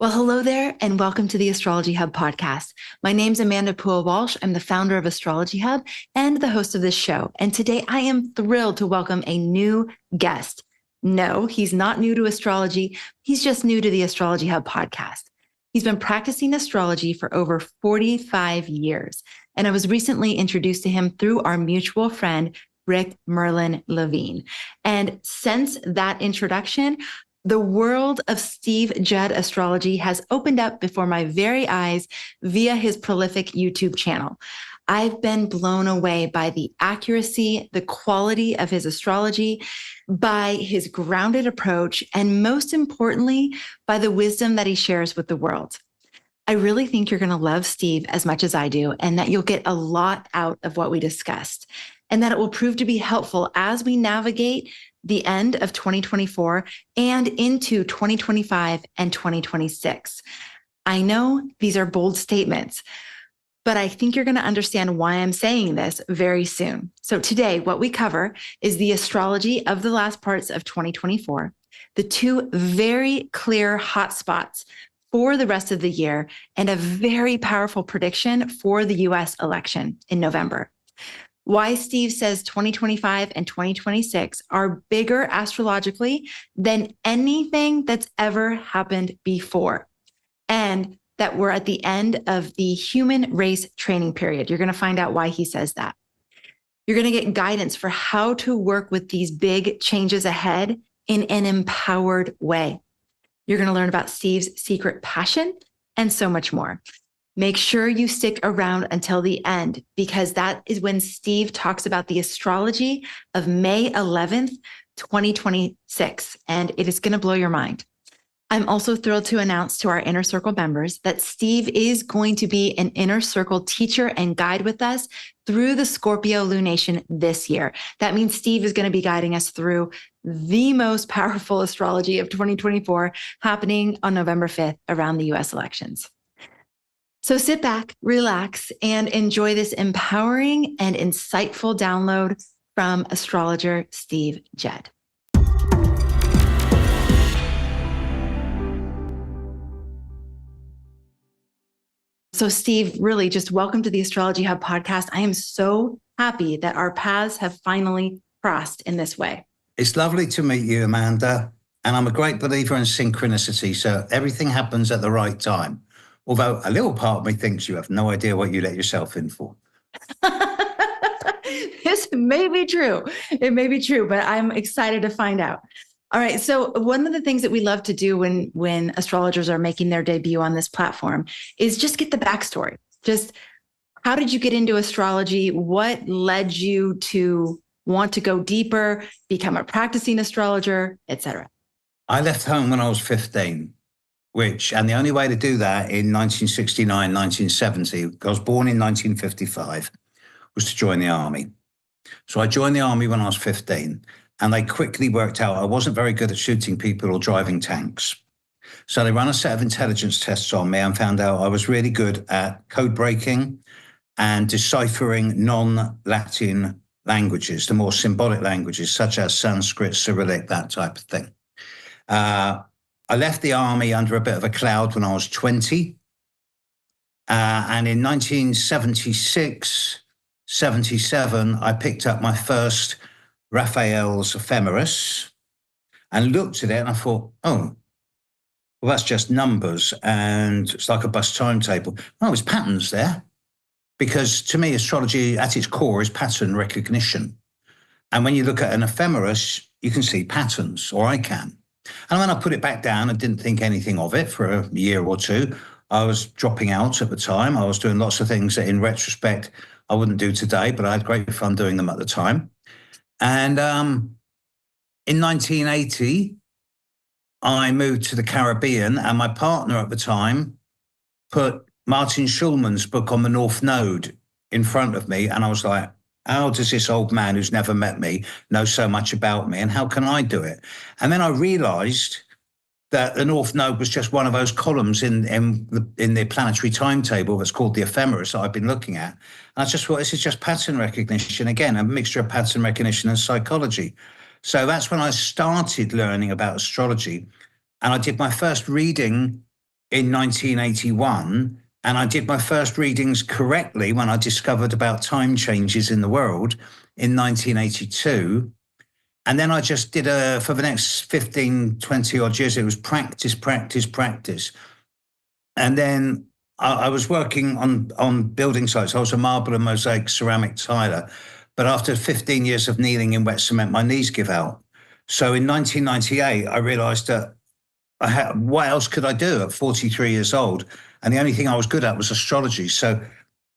Well, hello there, and welcome to the Astrology Hub podcast. My name's Amanda Poole-Walsh. I'm the founder of Astrology Hub and the host of this show. And today I am thrilled to welcome a new guest. No, he's not new to astrology. He's just new to the Astrology Hub podcast. He's been practicing astrology for over 45 years. And I was recently introduced to him through our mutual friend, Rick Merlin Levine. And since that introduction, the world of Steve Judd astrology has opened up before my very eyes via his prolific YouTube channel. I've been blown away by the accuracy, the quality of his astrology, by his grounded approach, and most importantly, by the wisdom that he shares with the world. I really think you're going to love Steve as much as I do, and that you'll get a lot out of what we discussed, and that it will prove to be helpful as we navigate the end of 2024 and into 2025 and 2026. I know these are bold statements, but I think you're going to understand why I'm saying this very soon. So today, what we cover is the astrology of the last parts of 2024, the two very clear hotspots for the rest of the year, and a very powerful prediction for the US election in November. Why Steve says 2025 and 2026 are bigger astrologically than anything that's ever happened before. And that we're at the end of the human race training period. You're going to find out why he says that. You're going to get guidance for how to work with these big changes ahead in an empowered way. You're going to learn about Steve's secret passion and so much more. Make sure you stick around until the end, because that is when Steve talks about the astrology of May 11th, 2026, and it is going to blow your mind. I'm also thrilled to announce to our Inner Circle members that Steve is going to be an Inner Circle teacher and guide with us through the Scorpio lunation this year. That means Steve is going to be guiding us through the most powerful astrology of 2024 happening on November 5th around the US elections. So sit back, relax, and enjoy this empowering and insightful download from astrologer Steve Judd. So Steve, really just welcome to the Astrology Hub podcast. I am so happy that our paths have finally crossed in this way. It's lovely to meet you, Amanda. And I'm a great believer in synchronicity. So everything happens at the right time. Although a little part of me thinks you have no idea what you let yourself in for. This may be true. It may be true, but I'm excited to find out. All right. So one of the things that we love to do when astrologers are making their debut on this platform is just get the backstory. Just how did you get into astrology? What led you to want to go deeper, become a practicing astrologer, etc.? I left home when I was 15. And the only way to do that in 1969, 1970, I was born in 1955, was to join the army. So I joined the army when I was 15, and they quickly worked out I wasn't very good at shooting people or driving tanks. So they ran a set of intelligence tests on me and found out I was really good at code breaking and deciphering non-Latin languages, the more symbolic languages, such as Sanskrit, Cyrillic, that type of thing. I left the army under a bit of a cloud when I was 20. And in 1976, 77, I picked up my first Raphael's Ephemeris and looked at it and I thought, oh, well, that's just numbers and it's like a bus timetable. No, there's patterns there. Because to me, astrology at its core is pattern recognition. And when you look at an ephemeris, you can see patterns, or I can. And when I put it back down, I didn't think anything of it for a year or two. I was dropping out at the time. I was doing lots of things that in retrospect, I wouldn't do today, but I had great fun doing them at the time. And in 1980, I moved to the Caribbean, and my partner at the time put Martin Schulman's book on the North Node in front of me. And I was like, how does this old man who's never met me know so much about me, and how can I do it? And then I realized that the North Node was just one of those columns in the planetary timetable that's called the ephemeris that I've been looking at. And I just thought, this is just pattern recognition. Again, a mixture of pattern recognition and psychology. So that's when I started learning about astrology. And I did my first reading in 1981. And I did my first readings correctly when I discovered about time changes in the world in 1982. And then I just did for the next 15, 20 odd years, it was practice, practice, practice. And then I was working on building sites. I was a marble and mosaic ceramic tiler. But after 15 years of kneeling in wet cement, my knees give out. So in 1998, I realized that what else could I do at 43 years old? And the only thing I was good at was astrology. So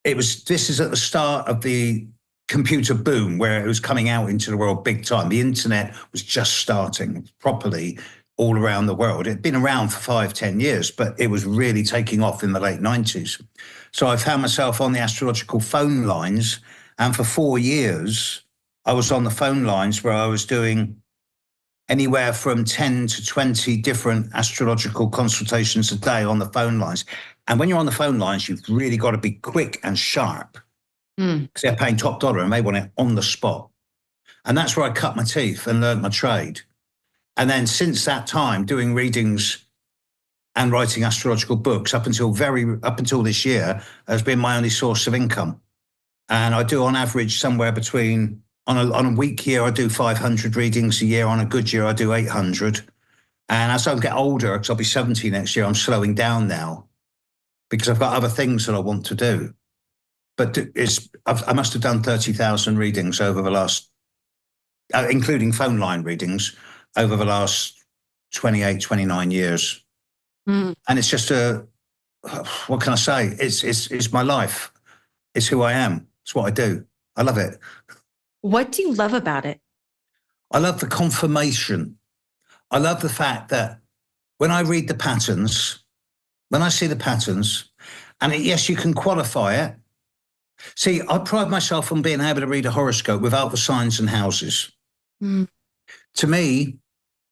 this is at the start of the computer boom where it was coming out into the world big time. The internet was just starting properly all around the world. It'd been around for 5-10 years, but it was really taking off in the late 90s. So I found myself on the astrological phone lines. And for 4 years, I was on the phone lines where I was doing anywhere from 10 to 20 different astrological consultations a day on the phone lines. And when you're on the phone lines, you've really got to be quick and sharp because they're paying top dollar and they want it on the spot. And that's where I cut my teeth and learned my trade. And then since that time, doing readings and writing astrological books up until this year has been my only source of income. And I do on average somewhere between, on a weak year, I do 500 readings a year. On a good year, I do 800. And as I get older, because I'll be 70 next year, I'm slowing down now because I've got other things that I want to do. But I must have done 30,000 readings over the last, including phone line readings, over the last 28, 29 years. And it's just what can I say? It's my life. It's who I am. It's what I do. I love it. What do you love about it? I love the confirmation. I love the fact that when I read the patterns, when I see the patterns, and yes, you can qualify it. See, I pride myself on being able to read a horoscope without the signs and houses. To me,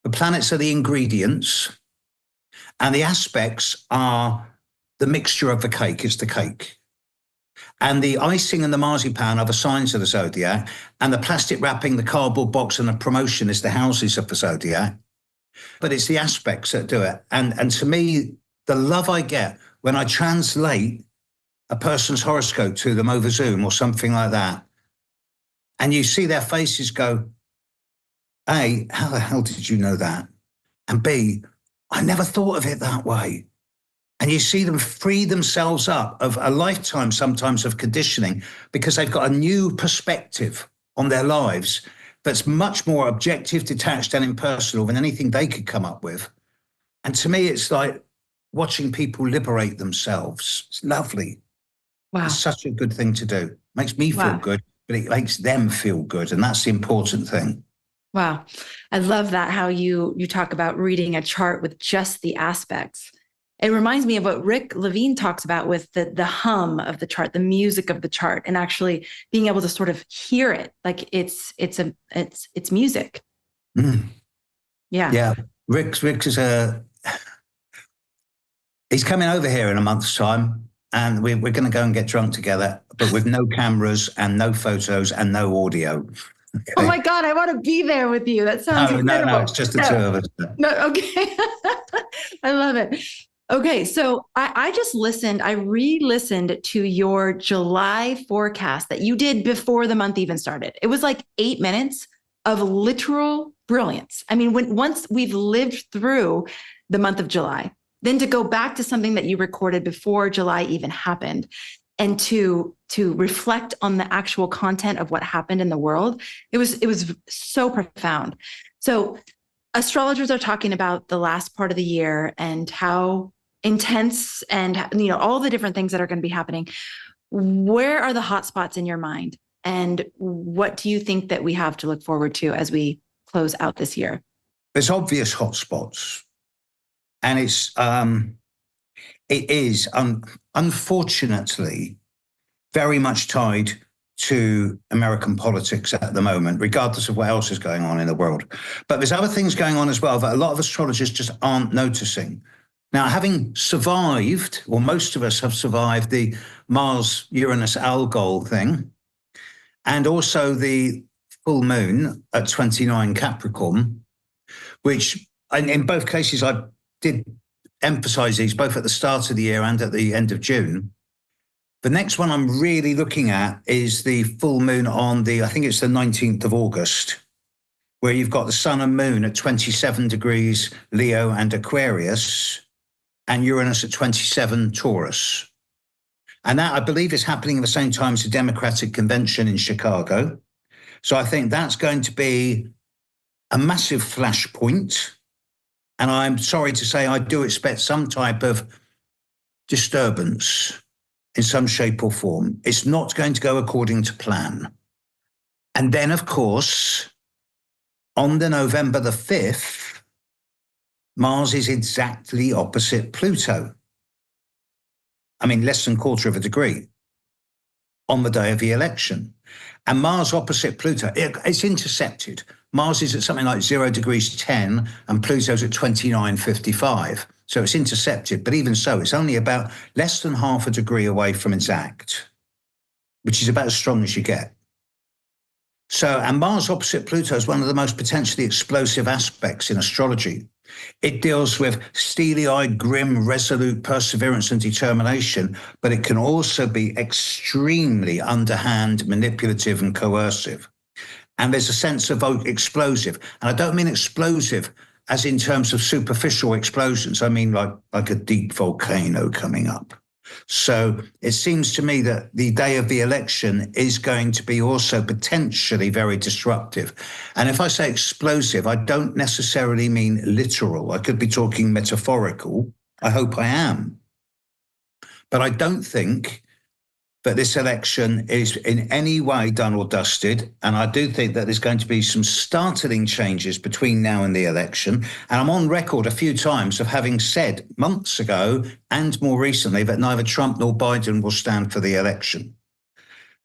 the planets are the ingredients and the aspects are the mixture of the cake. It's the cake. And the icing and the marzipan are the signs of the zodiac, and the plastic wrapping, the cardboard box, and the promotion is the houses of the zodiac. But it's the aspects that do it. And to me, the love I get when I translate a person's horoscope to them over Zoom or something like that, and you see their faces go, A, how the hell did you know that? And B, I never thought of it that way. And you see them free themselves up of a lifetime sometimes of conditioning because they've got a new perspective on their lives that's much more objective, detached, and impersonal than anything they could come up with. And to me, it's like watching people liberate themselves. It's lovely. Wow. It's such a good thing to do. It makes me feel good, but it makes them feel good. And that's the important thing. Wow. I love that, how you talk about reading a chart with just the aspects. It reminds me of what Rick Levine talks about with the hum of the chart, the music of the chart, and actually being able to sort of hear it like it's music. Yeah. Rick's he's coming over here in a month's time, and we're going to go and get drunk together, but with no cameras and no photos and no audio. Okay. Oh my God, I want to be there with you. That sounds incredible. No, it's just the two of us. No, okay. I love it. Okay, so I just listened, I re-listened to your July forecast that you did before the month even started. It was like 8 minutes of literal brilliance. I mean, once we've lived through the month of July, then to go back to something that you recorded before July even happened and to reflect on the actual content of what happened in the world, it was so profound. So astrologers are talking about the last part of the year and how intense and all the different things that are going to be happening. Where are the hotspots in your mind? And what do you think that we have to look forward to as we close out this year? There's obvious hotspots. And it is unfortunately very much tied to American politics at the moment, regardless of what else is going on in the world. But there's other things going on as well that a lot of astrologers just aren't noticing. Now, having survived, or most of us have survived, the Mars-Uranus Algol thing, and also the full moon at 29 Capricorn, which in both cases I did emphasize these both at the start of the year and at the end of June. The next one I'm really looking at is the full moon on I think it's the 19th of August, where you've got the sun and moon at 27 degrees Leo and Aquarius, and Uranus at 27 Taurus. And that, I believe, is happening at the same time as the Democratic Convention in Chicago. So I think that's going to be a massive flashpoint. And I'm sorry to say, I do expect some type of disturbance in some shape or form. It's not going to go according to plan. And then, of course, on the November the 5th, Mars is exactly opposite Pluto. I mean, less than a quarter of a degree on the day of the election. And Mars opposite Pluto, it's intercepted. Mars is at something like 0 degrees 10 and Pluto's at 29.55. So it's intercepted, but even so, it's only about less than half a degree away from exact, which is about as strong as you get. So, and Mars opposite Pluto is one of the most potentially explosive aspects in astrology. It deals with steely-eyed, grim, resolute perseverance and determination, but it can also be extremely underhand, manipulative and coercive. And there's a sense of explosive. And I don't mean explosive as in terms of superficial explosions. I mean like a deep volcano coming up. So it seems to me that the day of the election is going to be also potentially very disruptive. And if I say explosive, I don't necessarily mean literal. I could be talking metaphorical. I hope I am. But I don't think that this election is in any way done or dusted. And I do think that there's going to be some startling changes between now and the election. And I'm on record a few times of having said months ago and more recently that neither Trump nor Biden will stand for the election.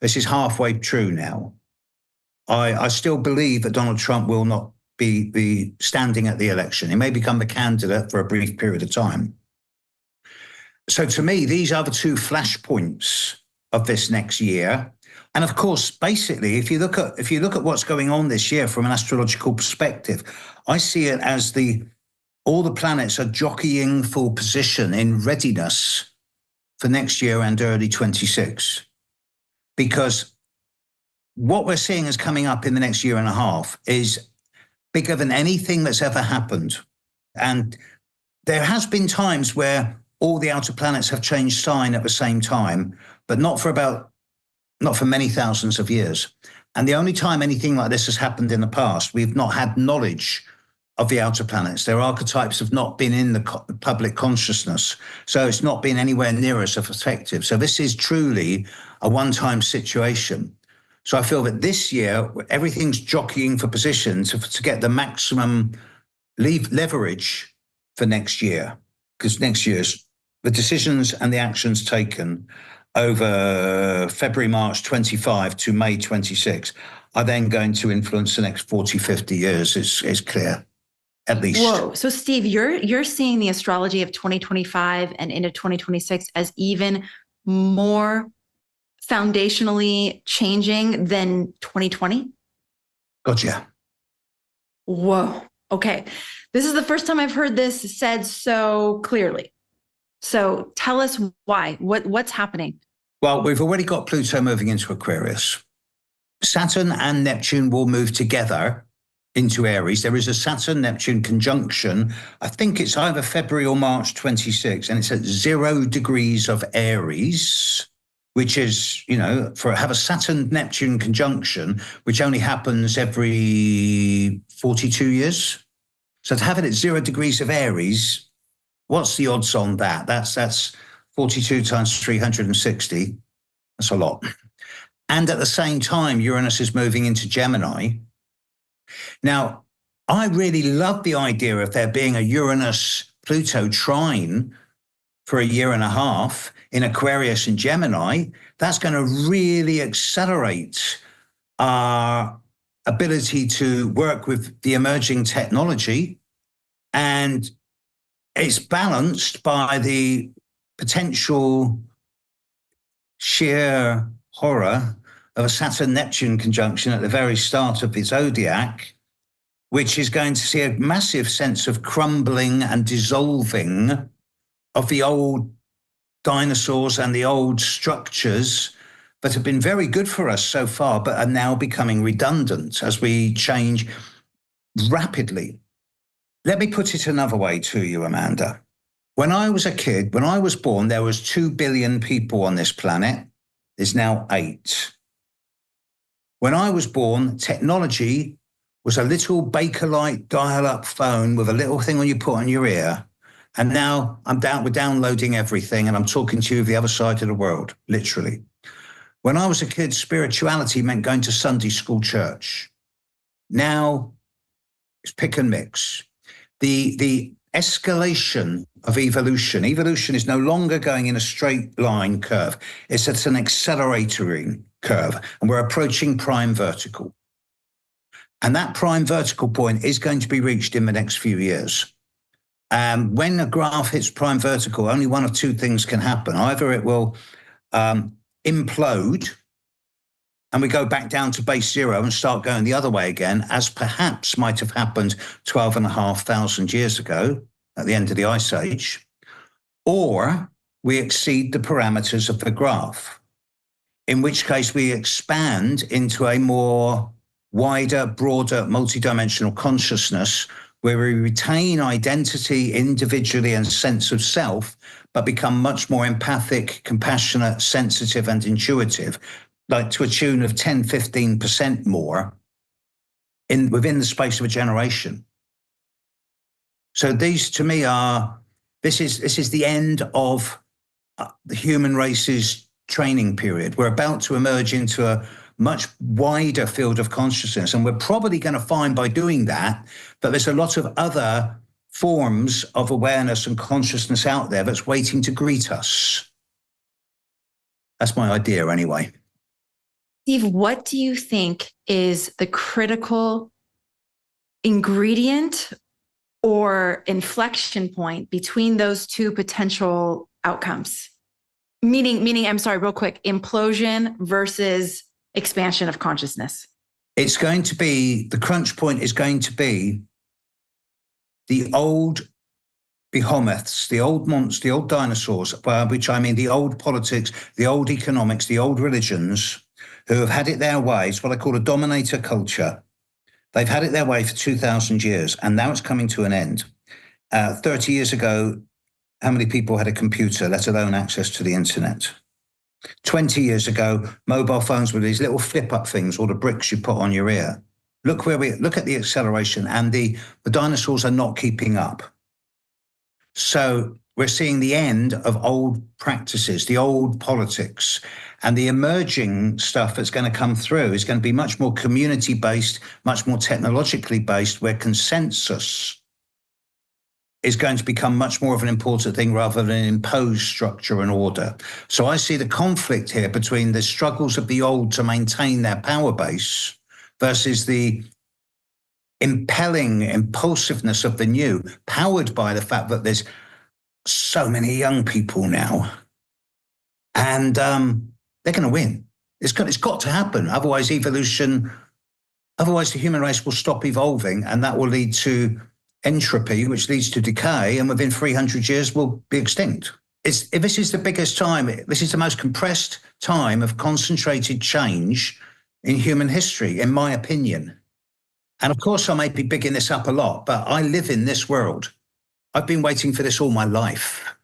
This is halfway true now. I still believe that Donald Trump will not be standing at the election. He may become the candidate for a brief period of time. So to me, these are the two flashpoints of this next year. And of course, basically, if you look at what's going on this year from an astrological perspective, I see it as all the planets are jockeying for position in readiness for next year and early 26. Because what we're seeing is coming up in the next year and a half is bigger than anything that's ever happened. And there has been times where all the outer planets have changed sign at the same time, but not for many thousands of years. And the only time anything like this has happened in the past, we've not had knowledge of the outer planets. Their archetypes have not been in the public consciousness. So it's not been anywhere near as effective. So this is truly a one-time situation. So I feel that this year, everything's jockeying for position to get the maximum leverage for next year. Because next year's the decisions and the actions taken over February, March 25 to May 26 are then going to influence the next 40, 50 years, is clear, at least. Whoa. So Steve, you're seeing the astrology of 2025 and into 2026 as even more foundationally changing than 2020? Gotcha. Whoa. Okay. This is the first time I've heard this said so clearly. So tell us why. What's happening? Well, we've already got Pluto moving into Aquarius. Saturn and Neptune will move together into Aries. There is a Saturn-Neptune conjunction. I think it's either February or March 26, and it's at 0 degrees of Aries, which is, have a Saturn-Neptune conjunction, which only happens every 42 years. So to have it at 0 degrees of Aries, what's the odds on that? That's 42 times 360. That's a lot. And at the same time, Uranus is moving into Gemini. Now, I really love the idea of there being a Uranus-Pluto trine for a year and a half in Aquarius and Gemini. That's going to really accelerate our ability to work with the emerging technology. And it's balanced by the potential sheer horror of a Saturn-Neptune conjunction at the very start of the zodiac, which is going to see a massive sense of crumbling and dissolving of the old dinosaurs and the old structures that have been very good for us so far, but are now becoming redundant as we change rapidly. Let me put it another way to you, Amanda. When I was a kid, when I was born, there was 2 billion people on this planet. There's now 8. When I was born, technology was a little Bakelite dial-up phone with a little thing on you put on your ear. And now we're downloading everything and I'm talking to you the other side of the world, literally. When I was a kid, spirituality meant going to Sunday school church. Now it's pick and mix. The escalation of evolution is no longer going in a straight line curve. It's at an accelerating curve, and we're approaching prime vertical. And that prime vertical point is going to be reached in the next few years. When a graph hits prime vertical, only one of two things can happen. Either it will implode and we go back down to base zero and start going the other way again, as perhaps might have happened 12,500 years ago at the end of the Ice Age, or we exceed the parameters of the graph, in which case we expand into a more wider, broader, multidimensional consciousness where we retain identity individually and sense of self, but become much more empathic, compassionate, sensitive, and intuitive, like to a tune of 10, 15% more within the space of a generation. So these, to me, this is the end of the human race's training period. We're about to emerge into a much wider field of consciousness. And we're probably going to find by doing that there's a lot of other forms of awareness and consciousness out there that's waiting to greet us. That's my idea anyway. Steve, what do you think is the critical ingredient or inflection point between those two potential outcomes? Meaning, I'm sorry, real quick, implosion versus expansion of consciousness. It's going to be, the crunch point is going to be the old behemoths, the old monsters, the old dinosaurs, by which I mean the old politics, the old economics, the old religions, who have had it their way. It's what I call a dominator culture. They've had it their way for 2,000 years, and now it's coming to an end. 30 years ago, how many people had a computer, let alone access to the internet? 20 years ago, mobile phones were these little flip-up things, or the bricks you put on your ear. Look at the acceleration, and the dinosaurs are not keeping up. So we're seeing the end of old practices, the old politics, and the emerging stuff that's going to come through is going to be much more community-based, much more technologically based, where consensus is going to become much more of an important thing rather than an imposed structure and order. So I see the conflict here between the struggles of the old to maintain their power base versus the impelling impulsiveness of the new, powered by the fact that there's so many young people now. And they're going to win. It's got to happen. Otherwise, the human race will stop evolving, and that will lead to entropy, which leads to decay, and within 300 years we'll be extinct. This is the biggest time, this is the most compressed time of concentrated change in human history, in my opinion. And of course, I may be bigging this up a lot, but I live in this world. I've been waiting for this all my life.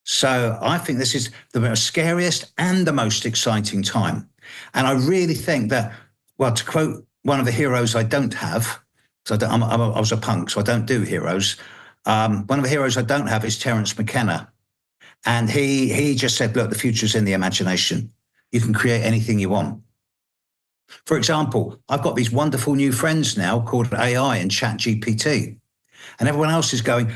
So I think this is the most scariest and the most exciting time. And I really think that, well, to quote one of the heroes I don't have, so I was a punk, so I don't do heroes. One of the heroes I don't have is Terence McKenna. And he just said, look, the future's in the imagination. You can create anything you want. For example, I've got these wonderful new friends now called AI and ChatGPT. And everyone else is going,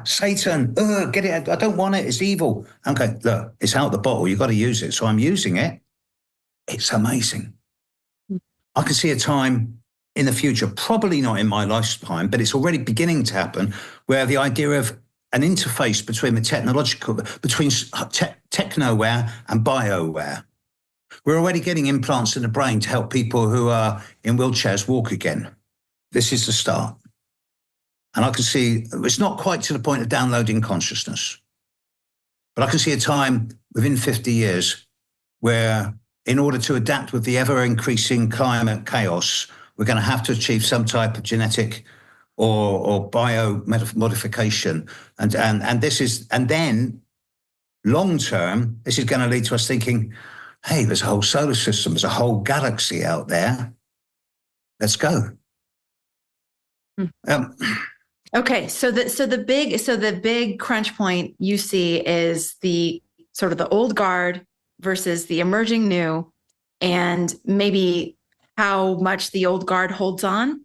Satan, get it. I don't want it. It's evil. Okay, look, it's out the bottle. You've got to use it. So I'm using it. It's amazing. I can see a time in the future, probably not in my lifetime, but it's already beginning to happen, where the idea of an interface between the technoware and bioware. We're already getting implants in the brain to help people who are in wheelchairs walk again. This is the start. And I can see it's not quite to the point of downloading consciousness. But I can see a time within 50 years where, in order to adapt with the ever-increasing climate chaos, we're going to have to achieve some type of genetic or bio modification. And then long term, this is going to lead to us thinking, hey, there's a whole solar system, there's a whole galaxy out there. Let's go. Okay, so the big crunch point you see is the sort of the old guard versus the emerging new, and maybe how much the old guard holds on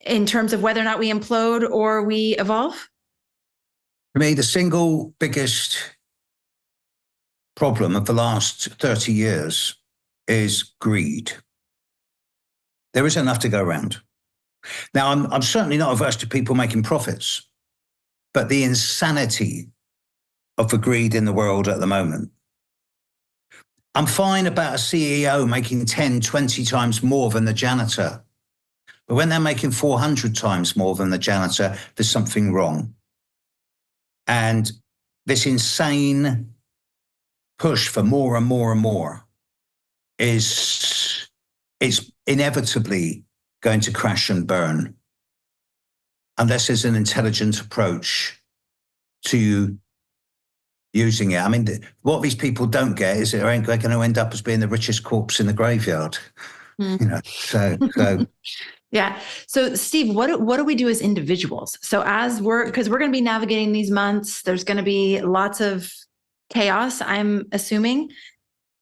in terms of whether or not we implode or we evolve. For me, the single biggest problem of the last 30 years is greed. There is enough to go around. Now, I'm certainly not averse to people making profits, but the insanity of the greed in the world at the moment. I'm fine about a CEO making 10, 20 times more than the janitor. But when they're making 400 times more than the janitor, there's something wrong. And this insane push for more and more and more is inevitably going to crash and burn unless there's an intelligent approach to using it. I mean, what these people don't get is they're going to end up as being the richest corpse in the graveyard. You know, so yeah. So Steve, what do we do as individuals? So because we're going to be navigating these months, there's going to be lots of chaos, I'm assuming,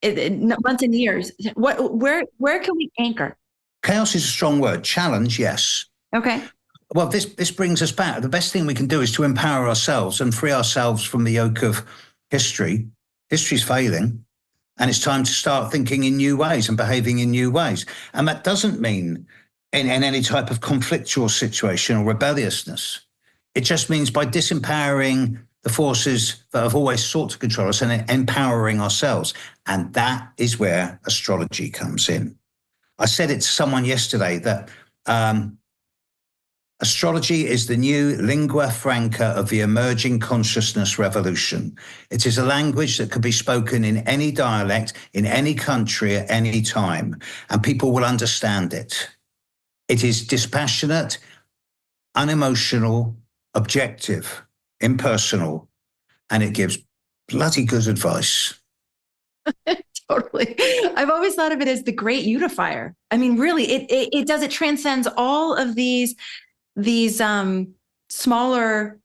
months and years. Where can we anchor? Chaos is a strong word. Challenge, yes. Okay. Well, this brings us back. The best thing we can do is to empower ourselves and free ourselves from the yoke of history. History's failing, and it's time to start thinking in new ways and behaving in new ways. And that doesn't mean in any type of conflictual situation or rebelliousness. It just means by disempowering the forces that have always sought to control us and empowering ourselves. And that is where astrology comes in. I said it to someone yesterday that astrology is the new lingua franca of the emerging consciousness revolution. It is a language that can be spoken in any dialect, in any country, at any time, and people will understand it. It is dispassionate, unemotional, objective, impersonal, and it gives bloody good advice. Totally. I've always thought of it as the great unifier. I mean, really, it transcends all of these smaller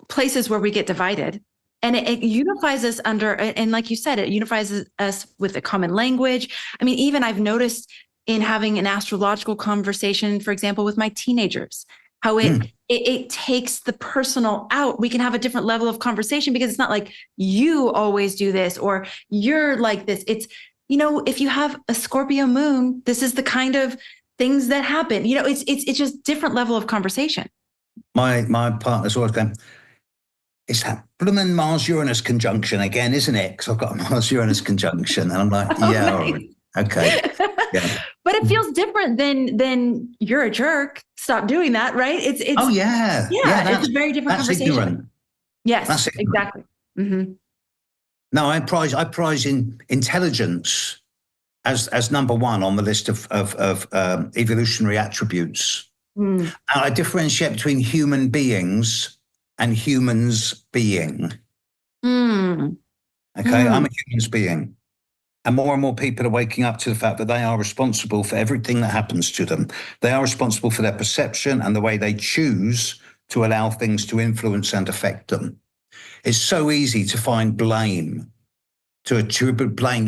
places where we get divided, and it unifies us and like you said, it unifies us with a common language. I mean, even I've noticed in having an astrological conversation, for example, with my teenagers, how it takes the personal out. We can have a different level of conversation because it's not like you always do this or you're like this. It's, if you have a Scorpio moon, this is the kind of things that happen. It's just different level of conversation. My partner's always going, it's that blooming Mars-Uranus conjunction again, isn't it? Because I've got a Mars-Uranus conjunction. And I'm like, yeah, all right. Okay. Yeah. But it feels different than you're a jerk. Stop doing that, right? It's oh yeah. It's a very different that's conversation. Ignorant. Yes, that's ignorant. Exactly. Mm-hmm. No, I prize in intelligence as number one on the list of evolutionary attributes. And I differentiate between human beings and humans being. Okay, I'm a human's being. And more people are waking up to the fact that they are responsible for everything that happens to them. They are responsible for their perception and the way they choose to allow things to influence and affect them. It's so easy to find blame, to attribute blame.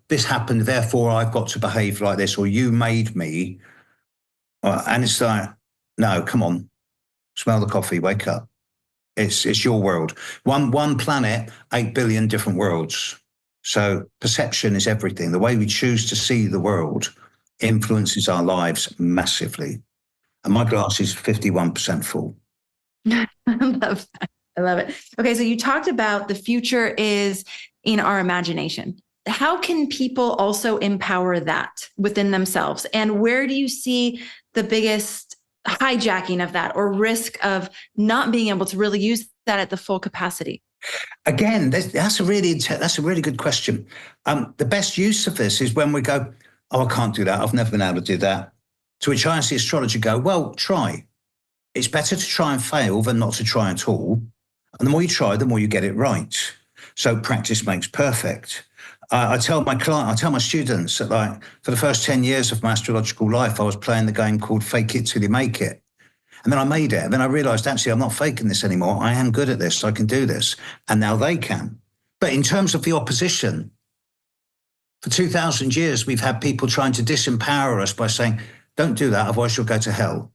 This happened, therefore I've got to behave like this, or you made me. And it's like, no, come on, smell the coffee, wake up. It's your world. One planet, 8 billion different worlds. So perception is everything. The way we choose to see the world influences our lives massively. And my glass is 51% full. I love that. I love it. Okay, so you talked about the future is in our imagination. How can people also empower that within themselves? And where do you see the biggest hijacking of that or risk of not being able to really use that at the full capacity? Again, that's a really good question. The best use of this is when we go, oh, I can't do that. I've never been able to do that. To which I ask the astrologer, go, well, try. It's better to try and fail than not to try at all. And the more you try, the more you get it right. So practice makes perfect. I tell my students that, like, for the first 10 years of my astrological life, I was playing the game called fake it till you make it. And then I made it. And then I realized, actually, I'm not faking this anymore. I am good at this. I can do this. And now they can. But in terms of the opposition, for 2,000 years, we've had people trying to disempower us by saying, don't do that, otherwise you'll go to hell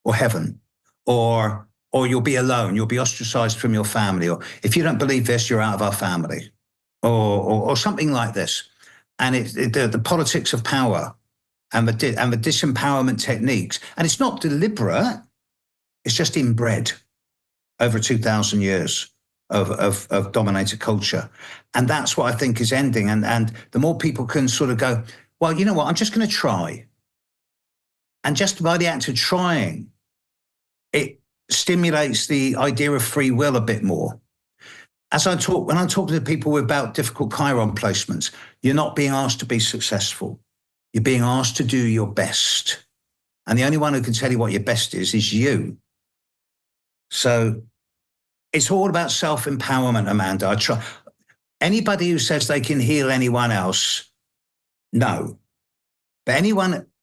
or heaven, or you'll be alone, you'll be ostracized from your family, or if you don't believe this, you're out of our family, or something like this. And the politics of power and the disempowerment techniques, and it's not deliberate, it's just inbred over 2,000 years of dominated culture. And that's what I think is ending. And the more people can sort of go, well, you know what, I'm just going to try. And just by the act of trying, it stimulates the idea of free will a bit more. When I'm talking to people about difficult Chiron placements, you're not being asked to be successful. You're being asked to do your best. And the only one who can tell you what your best is you. So it's all about self-empowerment, Amanda. Anybody who says they can heal anyone else, no. But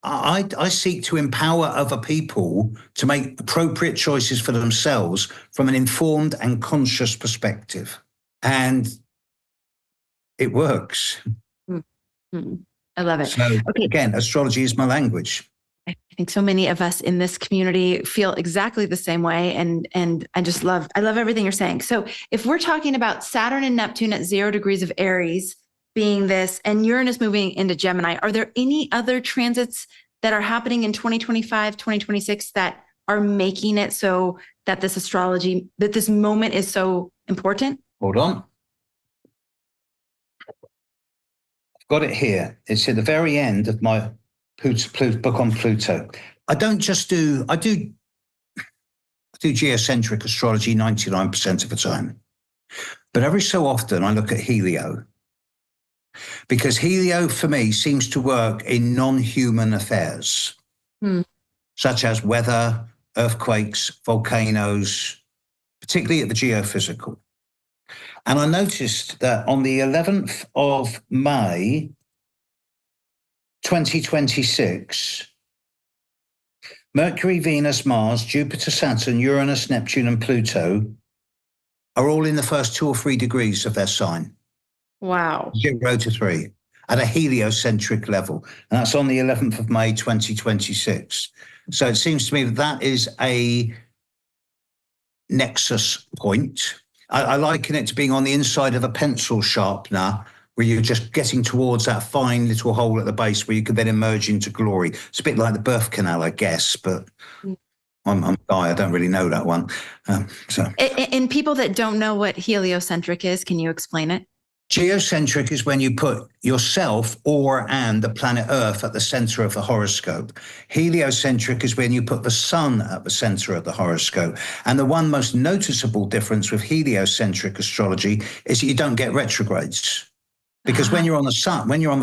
I seek to empower other people to make appropriate choices for themselves from an informed and conscious perspective. And it works. Mm-hmm. I love it. So again, astrology is my language. I think so many of us in this community feel exactly the same way. And I love everything you're saying. So if we're talking about Saturn and Neptune at 0 degrees of Aries being this, and Uranus moving into Gemini, are there any other transits that are happening in 2025, 2026 that are making it so that this moment is so important? Hold on. I've got it here. It's at the very end of my book on Pluto. I do geocentric astrology 99% of the time. But every so often I look at helio, because helio for me seems to work in non-human affairs, such as weather, earthquakes, volcanoes, particularly at the geophysical. And I noticed that on the 11th of May, 2026, Mercury, Venus, Mars, Jupiter, Saturn, Uranus, Neptune, and Pluto are all in the first 2 or 3 degrees of their sign. Wow. 0 to 3 at a heliocentric level. And that's on the 11th of May, 2026. So it seems to me that is a nexus point. I liken it to being on the inside of a pencil sharpener, where you're just getting towards that fine little hole at the base where you can then emerge into glory. It's a bit like the birth canal, I guess, but I'm a guy, I don't really know that one. And people that don't know what heliocentric is, can you explain it? Geocentric is when you put yourself and the planet Earth at the center of the horoscope. Heliocentric is when you put the sun at the center of the horoscope. And the one most noticeable difference with heliocentric astrology is that you don't get retrogrades. Because when you're on the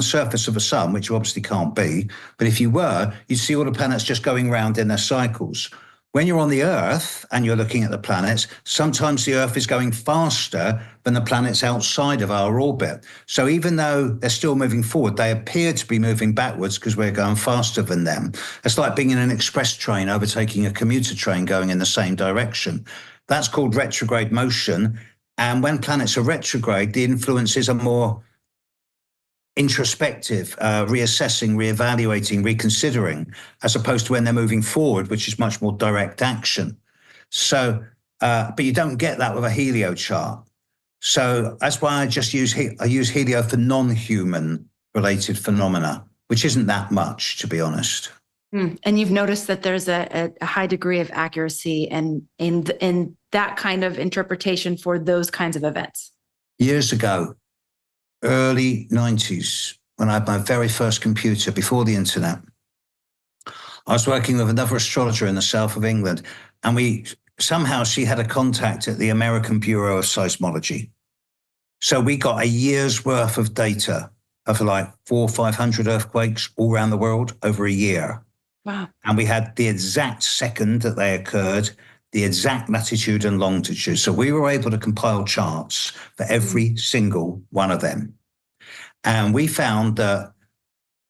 surface of the sun, which you obviously can't be, but if you were, you'd see all the planets just going round in their cycles. When you're on the Earth and you're looking at the planets, sometimes the Earth is going faster than the planets outside of our orbit. So even though they're still moving forward, they appear to be moving backwards because we're going faster than them. It's like being in an express train overtaking a commuter train going in the same direction. That's called retrograde motion. And when planets are retrograde, the influences are more introspective, reassessing, reevaluating, reconsidering, as opposed to when they're moving forward, which is much more direct action. So, but you don't get that with a helio chart. So that's why I just use helio for non-human related phenomena, which isn't that much, to be honest. And you've noticed that there's a high degree of accuracy in that kind of interpretation for those kinds of events. Years ago, early 90s, when I had my very first computer before the internet, I was working with another astrologer in the south of England, and we somehow she had a contact at the American Bureau of Seismology. So we got a year's worth of data of like 400 or 500 earthquakes all around the world over a year. Wow. And we had the exact second that they occurred, the exact latitude and longitude. So we were able to compile charts for every single one of them. And we found that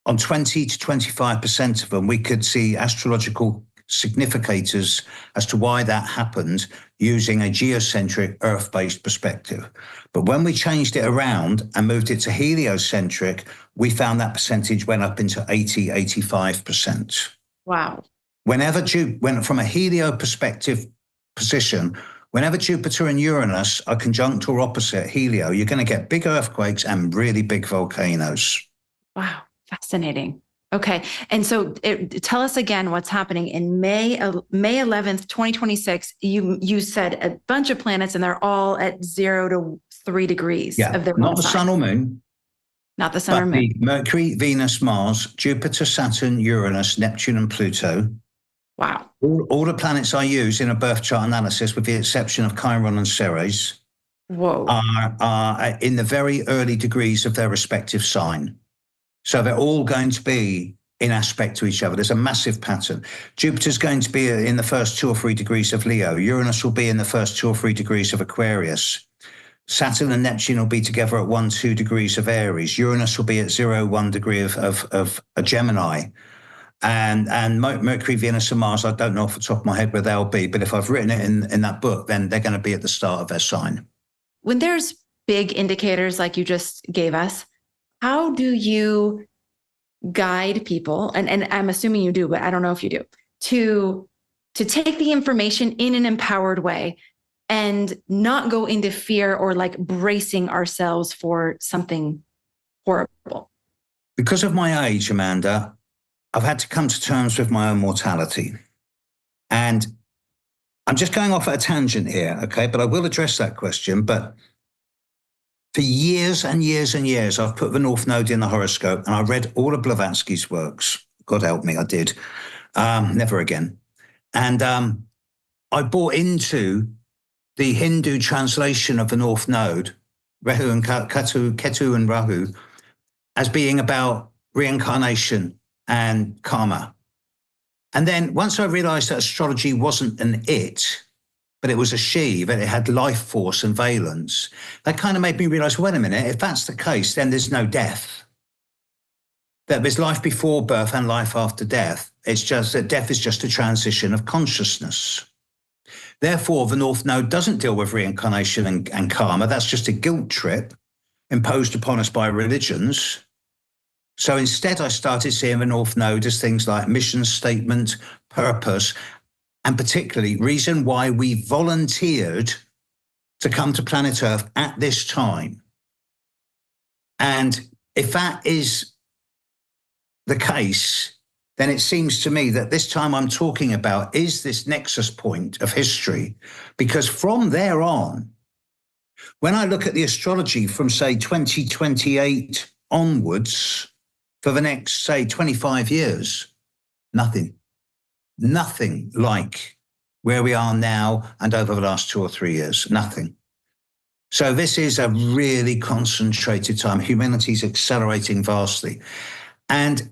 on 20 to 25% of them, we could see astrological significators as to why that happened using a geocentric Earth-based perspective. But when we changed it around and moved it to heliocentric, we found that percentage went up into 80, 85%. Wow. Whenever from a helio perspective position, whenever Jupiter and Uranus are conjunct or opposite helio, you're going to get big earthquakes and really big volcanoes. Wow. Fascinating. Okay. And so tell us again what's happening in May 11th, 2026. You said a bunch of planets and they're all at 0 to 3 degrees of their not the sign. sun or moon. Not the sun or moon. Mercury, Venus, Mars, Jupiter, Saturn, Uranus, Neptune, and Pluto. Wow. All the planets I use in a birth chart analysis, with the exception of Chiron and Ceres, are in the very early degrees of their respective sign. So they're all going to be in aspect to each other. There's a massive pattern. Jupiter's going to be in the first 2 or 3 degrees of Leo. Uranus will be in the first 2 or 3 degrees of Aquarius. Saturn and Neptune will be together at 1, 2 degrees of Aries. Uranus will be at 0, 1 degree of a Gemini. And Mercury, Venus, and Mars, I don't know off the top of my head where they'll be, but if I've written it in that book, then they're going to be at the start of their sign. When there's big indicators like you just gave us, how do you guide people, and I'm assuming you do, but I don't know if you do, to take the information in an empowered way and not go into fear or like bracing ourselves for something horrible? Because of my age, Amanda, I've had to come to terms with my own mortality. And I'm just going off at a tangent here, okay? But I will address that question. But for years and years and years, I've put the North Node in the horoscope and I read all of Blavatsky's works. God help me, I did. Never again. And I bought into the Hindu translation of the North Node, Rahu and Ketu and Rahu, as being about reincarnation and karma. And then once I realized that astrology wasn't an it, but it was a she, that it had life force and valence, that kind of made me realize, wait a minute, if that's the case, then there's no death. That there's life before birth and life after death. It's just that death is just a transition of consciousness. Therefore, the North Node doesn't deal with reincarnation and karma. That's just a guilt trip imposed upon us by religions. So instead, I started seeing the North Node as things like mission statement, purpose, and particularly reason why we volunteered to come to planet Earth at this time. And if that is the case, then it seems to me that this time I'm talking about is this nexus point of history, because from there on, when I look at the astrology from, say, 2028 onwards for the next, say, 25 years, nothing like where we are now and over the last 2 or 3 years, nothing. So this is a really concentrated time. Humanity's accelerating vastly. And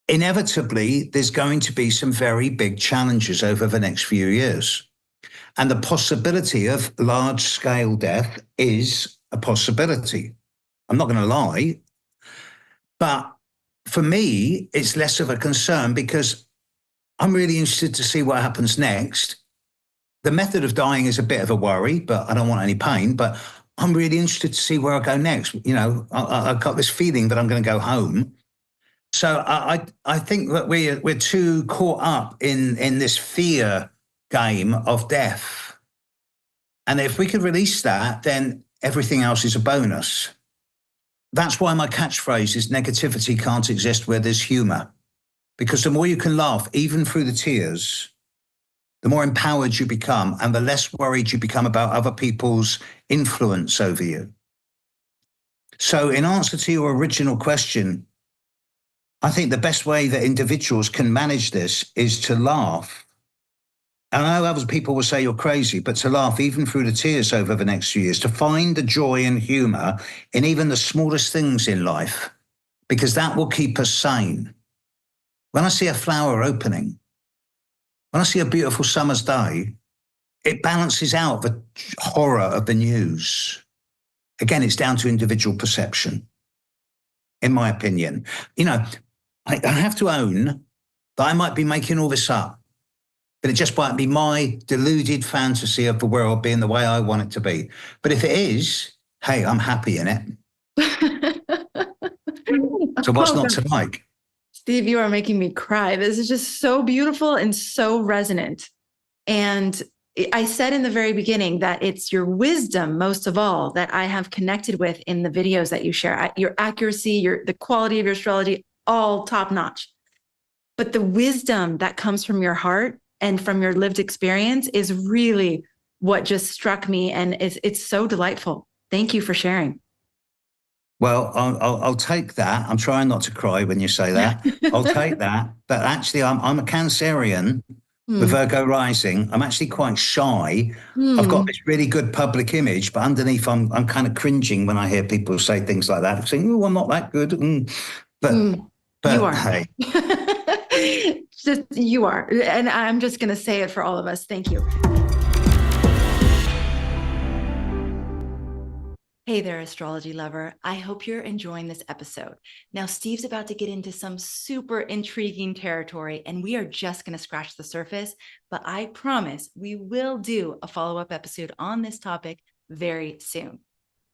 inevitably, there's going to be some very big challenges over the next few years. And the possibility of large-scale death is a possibility. I'm not going to lie. But for me, it's less of a concern because I'm really interested to see what happens next. The method of dying is a bit of a worry, but I don't want any pain. But I'm really interested to see where I go next. You know, I've got this feeling that I'm going to go home. So I think that we're too caught up in this fear game of death. And if we could release that, then everything else is a bonus. That's why my catchphrase is negativity can't exist where there's humor. Because the more you can laugh, even through the tears, the more empowered you become and the less worried you become about other people's influence over you. So in answer to your original question, I think the best way that individuals can manage this is to laugh And I know other people will say you're crazy, but to laugh even through the tears over the next few years, to find the joy and humor in even the smallest things in life, because that will keep us sane. When I see a flower opening, when I see a beautiful summer's day, it balances out the horror of the news. Again, it's down to individual perception, in my opinion. You know, I have to own that I might be making all this up, but it just might be my deluded fantasy of the world being the way I want it to be. But if it is, hey, I'm happy in it. So what's not to like? Steve, you are making me cry. This is just so beautiful and so resonant. And I said in the very beginning that it's your wisdom, most of all, that I have connected with in the videos that you share. Your accuracy, the quality of your astrology, all top notch. But the wisdom that comes from your heart and from your lived experience is really what just struck me. And it's so delightful. Thank you for sharing. Well, I'll take that. I'm trying not to cry when you say that. I'll take that. But actually, I'm a Cancerian with Virgo rising. I'm actually quite shy. I've got this really good public image, but underneath, I'm kind of cringing when I hear people say things like that, saying, "Oh, I'm not that good." But you are. Hey, just you are, and I'm just going to say it for all of us. Thank you. Hey there, astrology lover. I hope you're enjoying this episode. Now, Steve's about to get into some super intriguing territory, and we are just going to scratch the surface, but I promise we will do a follow-up episode on this topic very soon.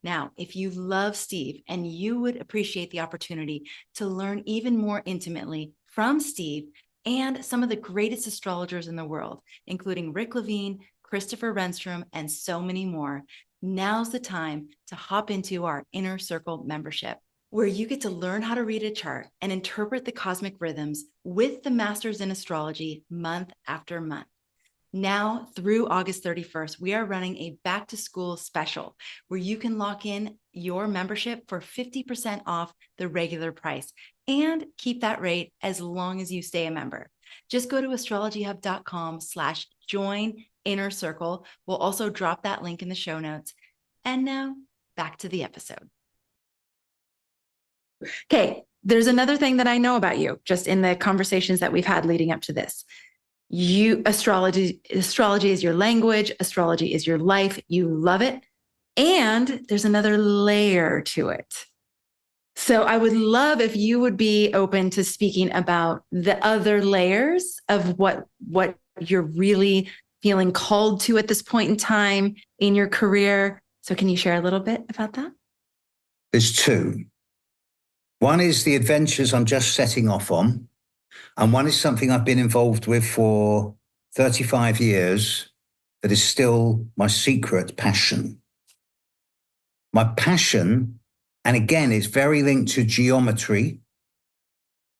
Now, if you love Steve and you would appreciate the opportunity to learn even more intimately from Steve and some of the greatest astrologers in the world, including Rick Levine, Christopher Renstrom, and so many more, now's the time to hop into our Inner Circle membership, where you get to learn how to read a chart and interpret the cosmic rhythms with the masters in astrology month after month. Now through August 31st, we are running a back to school special where you can lock in your membership for 50% off the regular price and keep that rate as long as you stay a member. Just go to astrologyhub.com/join Inner Circle. We'll also drop that link in the show notes. And now back to the episode. Okay, there's another thing that I know about you, just in the conversations that we've had leading up to this. Astrology is your language. Astrology is your life. You love it. And there's another layer to it. So I would love if you would be open to speaking about the other layers of what you're really feeling called to at this point in time in your career. So can you share a little bit about that? There's two. One is the adventures I'm just setting off on. And one is something I've been involved with for 35 years that is still my secret passion. My passion, and again, it's very linked to geometry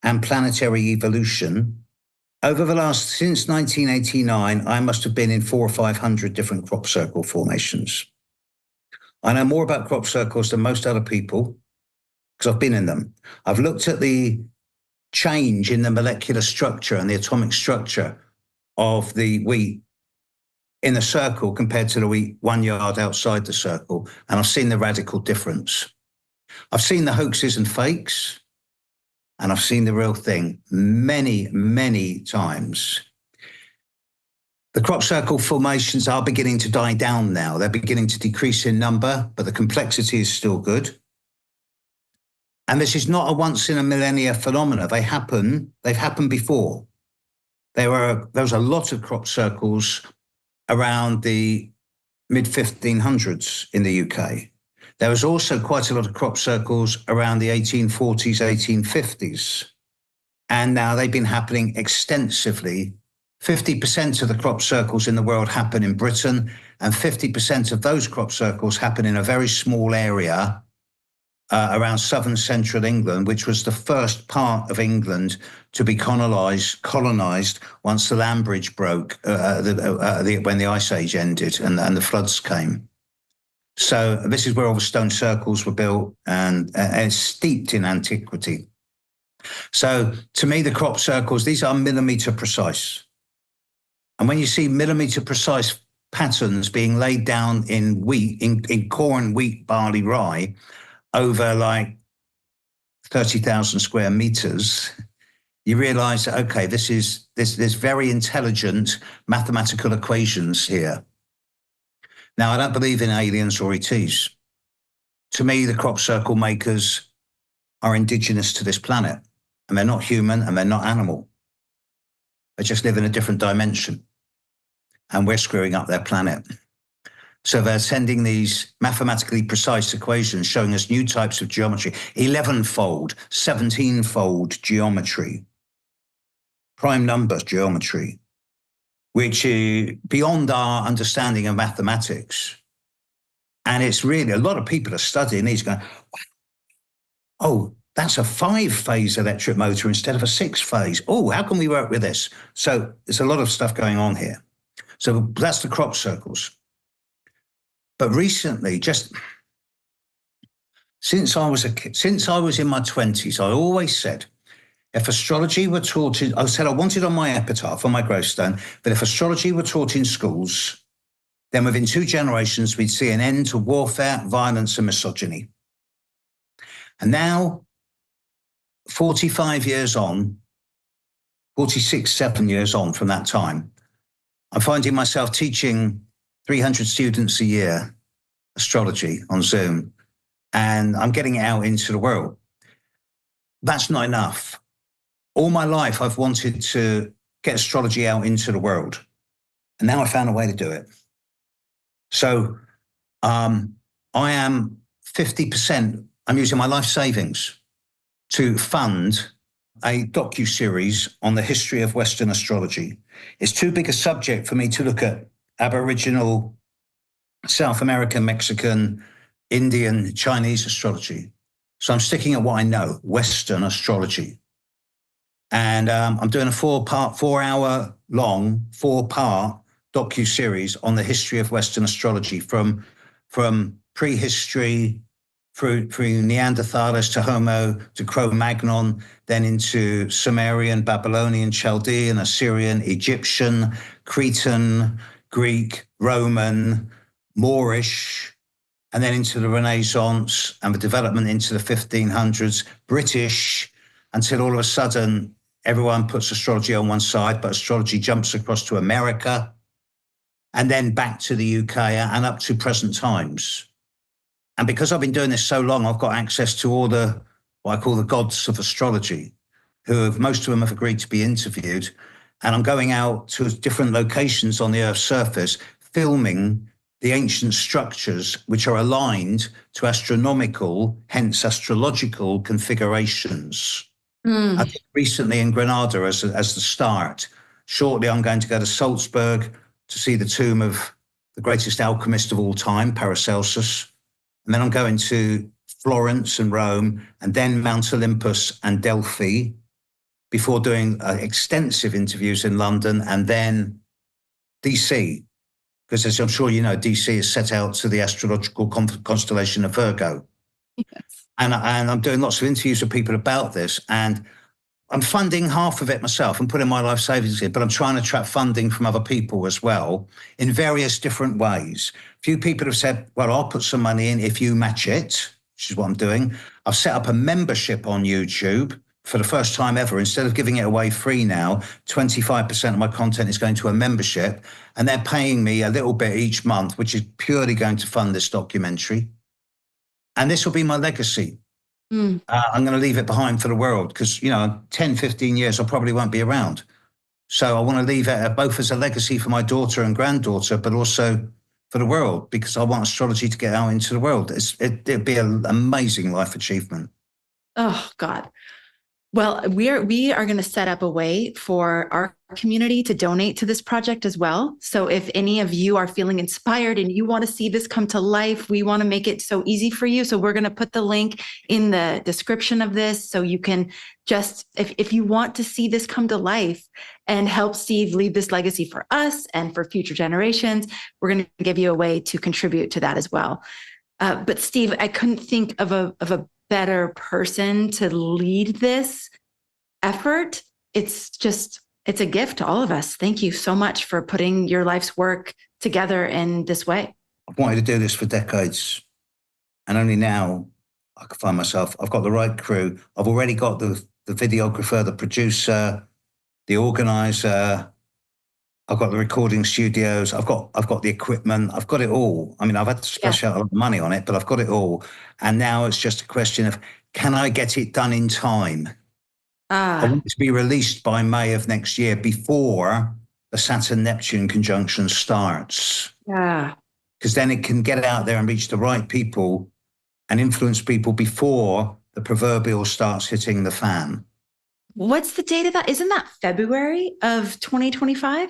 and planetary evolution. Over the since 1989, I must have been in 400 or 500 different crop circle formations. I know more about crop circles than most other people because I've been in them. I've looked at the change in the molecular structure and the atomic structure of the wheat in a circle compared to the wheat 1 yard outside the circle, and I've seen the radical difference. I've seen the hoaxes and fakes, and I've seen the real thing many, many times. The crop circle formations are beginning to die down now. They're beginning to decrease in number, but the complexity is still good. And this is not a once in a millennia phenomena. They've happened before. There was a lot of crop circles around the mid-1500s in the UK. There was also quite a lot of crop circles around the 1840s, 1850s. And now they've been happening extensively. 50% of the crop circles in the world happen in Britain, and 50% of those crop circles happen in a very small area around southern central England, which was the first part of England to be colonized once the land bridge broke when the Ice Age ended and the floods came. So this is where all the stone circles were built and it's steeped in antiquity. So to me, the crop circles, these are millimeter precise. And when you see millimeter precise patterns being laid down in wheat, in corn, wheat, barley, rye, over like 30,000 square meters, you realize that, okay, there's very intelligent mathematical equations here. Now, I don't believe in aliens or ETs. To me, the crop circle makers are indigenous to this planet, and they're not human and they're not animal. They just live in a different dimension, and we're screwing up their planet. So they're sending these mathematically precise equations showing us new types of geometry, 11-fold, 17-fold geometry, prime numbers geometry, which is beyond our understanding of mathematics. And it's really, a lot of people are studying these going, oh, that's a 5-phase electric motor instead of a 6-phase. Oh, how can we work with this? So there's a lot of stuff going on here. So that's the crop circles. But recently, just since I was in my 20s, I always said, if astrology were taught in, I said I wanted on my epitaph, on my gravestone, that if astrology were taught in schools, then within 2 generations, we'd see an end to warfare, violence, and misogyny. And now, 45 years on, 46, 7 years on from that time, I'm finding myself teaching 300 students a year astrology on Zoom, and I'm getting it out into the world. That's not enough. All my life, I've wanted to get astrology out into the world, and now I found a way to do it. So I am 50%, I'm using my life savings to fund a docu-series on the history of Western astrology. It's too big a subject for me to look at Aboriginal, South American, Mexican, Indian, Chinese astrology. So I'm sticking at what I know, Western astrology. And I'm doing a 4-hour long, 4-part docu-series on the history of Western astrology from prehistory through Neanderthals to Homo to Cro-Magnon, then into Sumerian, Babylonian, Chaldean, Assyrian, Egyptian, Cretan, Greek, Roman, Moorish, and then into the Renaissance and the development into the 1500s, British, until all of a sudden everyone puts astrology on one side, but astrology jumps across to America and then back to the UK and up to present times. And because I've been doing this so long, I've got access to all the, what I call the gods of astrology, most of them have agreed to be interviewed. And I'm going out to different locations on the Earth's surface, filming the ancient structures which are aligned to astronomical, hence astrological configurations. I think recently in Granada as the start. Shortly, I'm going to go to Salzburg to see the tomb of the greatest alchemist of all time, Paracelsus. And then I'm going to Florence and Rome, and then Mount Olympus and Delphi, before doing extensive interviews in London, and then DC. Because as I'm sure you know, DC is set out to the astrological constellation of Virgo. Yes. And I'm doing lots of interviews with people about this, and I'm funding half of it myself and putting my life savings in, but I'm trying to trap funding from other people as well in various different ways. A few people have said, well, I'll put some money in if you match it, which is what I'm doing. I've set up a membership on YouTube for the first time ever. Instead of giving it away free now, 25% of my content is going to a membership, and they're paying me a little bit each month, which is purely going to fund this documentary. And this will be my legacy. I'm going to leave it behind for the world because, 10, 15 years, I probably won't be around. So I want to leave it both as a legacy for my daughter and granddaughter, but also for the world, because I want astrology to get out into the world. It'd be an amazing life achievement. Oh, God. Well, we are going to set up a way for our community to donate to this project as well. So if any of you are feeling inspired and you want to see this come to life, we want to make it so easy for you. So we're going to put the link in the description of this. So you can just, if you want to see this come to life and help Steve leave this legacy for us and for future generations, we're going to give you a way to contribute to that as well. But Steve, I couldn't think of a better person to lead this effort. It's It's a gift to all of us. Thank you so much for putting your life's work together in this way. I've wanted to do this for decades, and only now I can find myself. I've got the right crew. I've already got the videographer, the producer, the organizer. I've got the recording studios. I've got the equipment. I've got it all. I mean, I've had to splash out a lot of money on it, but I've got it all. And now it's just a question of, can I get it done in time? I want it to be released by May of next year, before the Saturn-Neptune conjunction starts. Yeah. Because then it can get out there and reach the right people and influence people before the proverbial starts hitting the fan. What's the date of that? Isn't that February of 2025?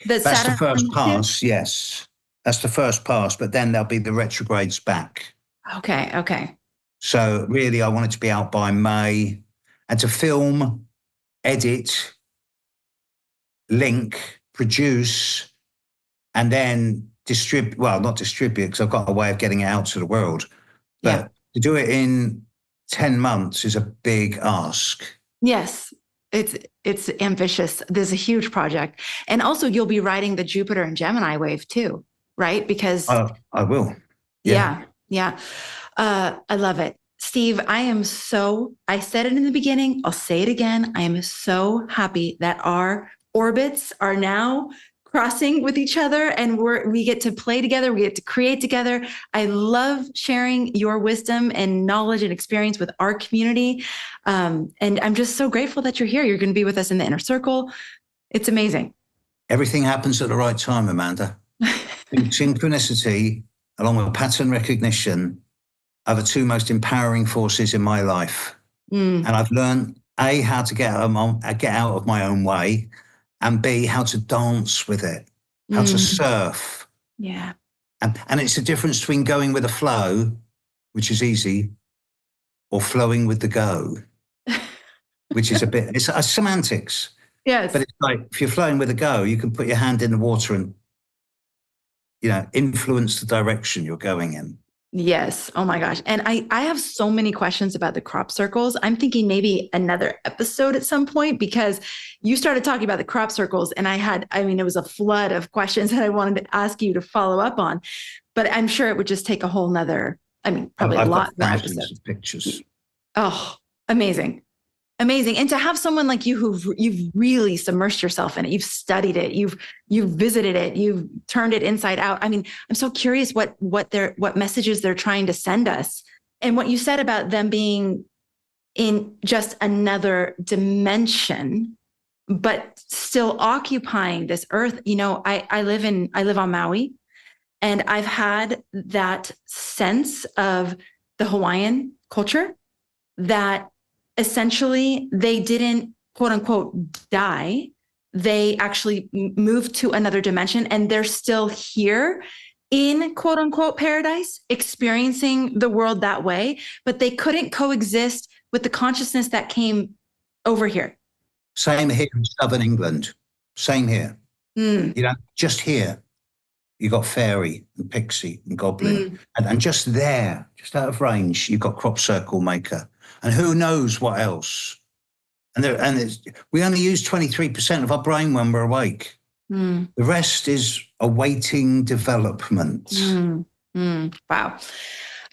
That's the first pass, yes. That's the first pass, but then there'll be the retrogrades back. Okay. So really, I want it to be out by May, and to film, edit, link, produce, and then distribute. Well, not distribute, because I've got a way of getting it out to the world. But to do it in 10 months is a big ask. Yes, it's ambitious. There's a huge project. And also you'll be riding the Jupiter and Gemini wave too, right? Because I will. Yeah. I love it. Steve, I said it in the beginning, I'll say it again. I am so happy that our orbits are now crossing with each other, and we get to play together. We get to create together. I love sharing your wisdom and knowledge and experience with our community. And I'm just so grateful that you're here. You're going to be with us in the inner circle. It's amazing. Everything happens at the right time, Amanda. Synchronicity, along with pattern recognition, are the two most empowering forces in my life. And I've learned, A, how to get out of my own way, and B, how to dance with it, how to surf. Yeah. And it's the difference between going with the flow, which is easy, or flowing with the go, which is it's semantics. Yes. But it's like, if you're flowing with the go, you can put your hand in the water and, influence the direction you're going in. Yes. Oh my gosh. And I have so many questions about the crop circles. I'm thinking maybe another episode at some point, because you started talking about the crop circles and it was a flood of questions that I wanted to ask you to follow up on, but I'm sure it would just take a whole nother, probably a lot more episodes. Of pictures. Oh, amazing. Amazing. And to have someone like you you've really submersed yourself in it. You've studied it. You've visited it. You've turned it inside out. I'm so curious what messages they're trying to send us. And what you said about them being in just another dimension, but still occupying this earth. I live on Maui, and I've had that sense of the Hawaiian culture that essentially they didn't, quote unquote, die. They actually moved to another dimension, and they're still here in, quote unquote, paradise, experiencing the world that way, but they couldn't coexist with the consciousness that came over here. Same here in Southern England. Same here. Just here, you got fairy and pixie and goblin. And just there, just out of range, you've got crop circle maker. And who knows what else? We only use 23% of our brain when we're awake. The rest is awaiting development. Wow.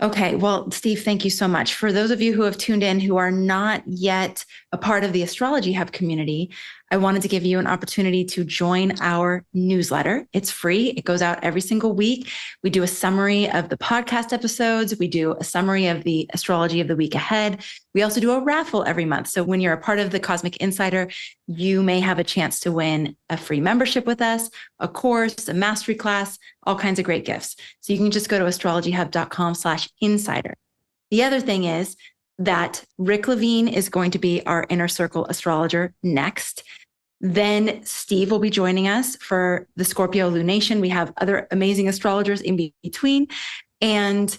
Okay. Well, Steve, thank you so much. For those of you who have tuned in who are not yet a part of the Astrology Hub community, I wanted to give you an opportunity to join our newsletter. It's free. It goes out every single week. We do a summary of the podcast episodes. We do a summary of the astrology of the week ahead. We also do a raffle every month. So when you're a part of the Cosmic Insider, you may have a chance to win a free membership with us, a course, a mastery class, all kinds of great gifts. So you can just go to astrologyhub.com/insider. The other thing is that Rick Levine is going to be our inner circle astrologer next. Then Steve will be joining us for the Scorpio lunation. We have other amazing astrologers in between. And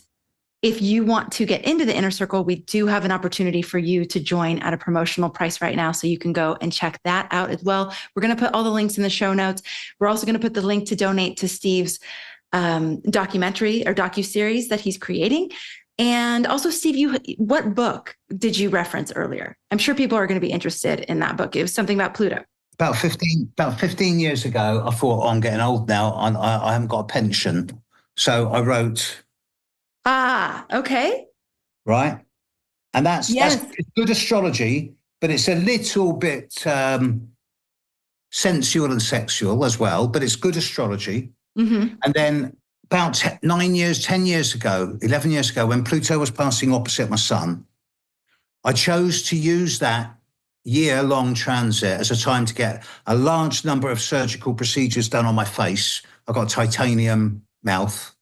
if you want to get into the inner circle, we do have an opportunity for you to join at a promotional price right now. So you can go and check that out as well. We're going to put all the links in the show notes. We're also going to put the link to donate to Steve's documentary or docuseries that he's creating. And also, Steve, what book did you reference earlier? I'm sure people are going to be interested in that book. It was something about Pluto. about 15 years ago, I thought, oh, I'm getting old now. I haven't got a pension. So I wrote, Ah, okay. right? And that's Yes. good astrology, but it's a little bit sensual and sexual as well, but it's good astrology. Mm-hmm. And then about 9 years, 10 years ago, 11 years ago, when Pluto was passing opposite my sun, I chose to use that year-long transit as a time to get a large number of surgical procedures done on my face. I got a titanium mouth.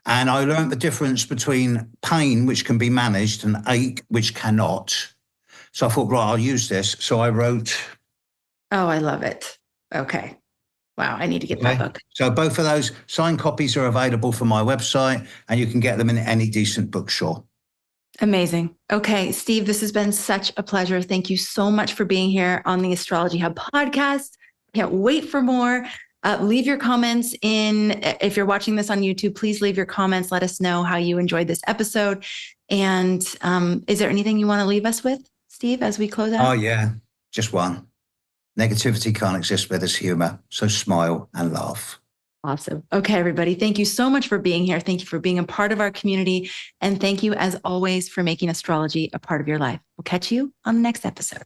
And I learned the difference between pain, which can be managed, and ache, which cannot. So I thought, right, I'll use this. So I wrote. Oh, I love it. Okay. Wow. I need to get that book. So both of those signed copies are available from my website, and you can get them in any decent bookstore. Amazing. Okay, Steve, this has been such a pleasure. Thank you so much for being here on the Astrology Hub podcast. Can't wait for more. Leave your comments if you're watching this on YouTube, please leave your comments. Let us know how you enjoyed this episode. And is there anything you want to leave us with, Steve, as we close out? Oh, yeah. Just one. Negativity can't exist where there's humor. So smile and laugh. Awesome. Okay, everybody. Thank you so much for being here. Thank you for being a part of our community. And thank you, as always, for making astrology a part of your life. We'll catch you on the next episode.